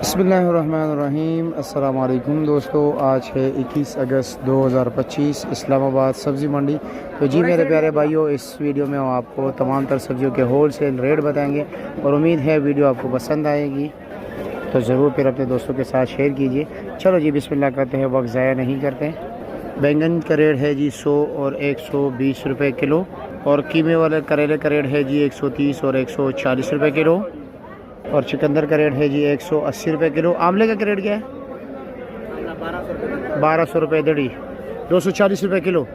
बिस्मिल्लाहिर्रहमानिर्रहीम। अस्सलाम वालेकुम दोस्तों, आज है 21 अगस्त 2025, इस्लामाबाद सब्ज़ी मंडी। तो जी मेरे प्यारे भाइयों, इस वीडियो में हम आपको तमाम तर सब्जियों के होल सेल रेट बताएंगे और उम्मीद है वीडियो आपको पसंद आएगी। तो ज़रूर फिर अपने दोस्तों के साथ शेयर कीजिए। चलो जी बिस्मिल्लाह करते हैं, वक्त ज़ाया नहीं करते। बैंगन का रेट है जी 100 और 120 रुपये किलो, और कीमे वाले करेले का रेट है जी 130 और 140 रुपये किलो, और चिकंदर का रेट है जी 180 रुपये किलो। आमले का रेट क्या है? 1200 रुपये दड़ी, 240 रुपये किलो।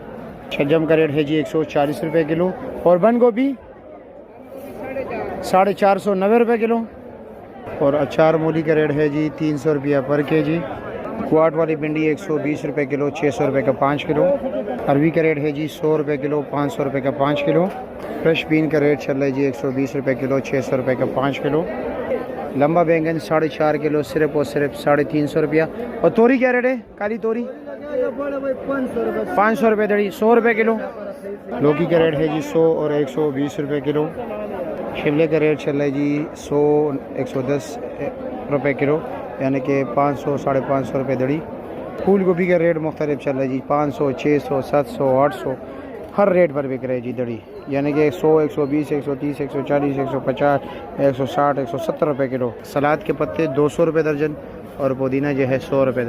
शलजम का रेट है जी 140 रुपये किलो, और बंद गोभी 490 रुपये किलो, और अचार मूली का रेट है जी 300 रुपया पर केजी। क्वाट वाली भिंडी 120 रुपये किलो, 600 रुपये का 5 किलो। अरवी का रेट है जी 100 रुपये किलो, 500 रुपये का 5 किलो। फ्रेश बीन का रेट चल रहा है जी 120 रुपये किलो, 600 रुपये का 5 किलो। लंबा बैंगन 4.5 किलो, सिर्फ और सिर्फ 350 रुपया। और तोरी क्या रेट है? काली तोरी 500 रुपये दड़ी, 100 रुपये किलो। लौकी का रेट है जी 100 और 120 रुपये किलो। शिमले का रेट चल रहा है जी 100 110 रुपये किलो, यानी कि 500 550 रुपये दड़ी। फूल गोभी का रेट मुख्तलिफ चल रहा है जी 500 600 700 800, हर रेट पर बिक रहे हैं जी दड़ी, यानी कि 100 120 130 140 150 160 170 रुपये किलो। सलाद के पत्ते 200 रुपये दर्जन, और पुदीना जो है 100 रुपये।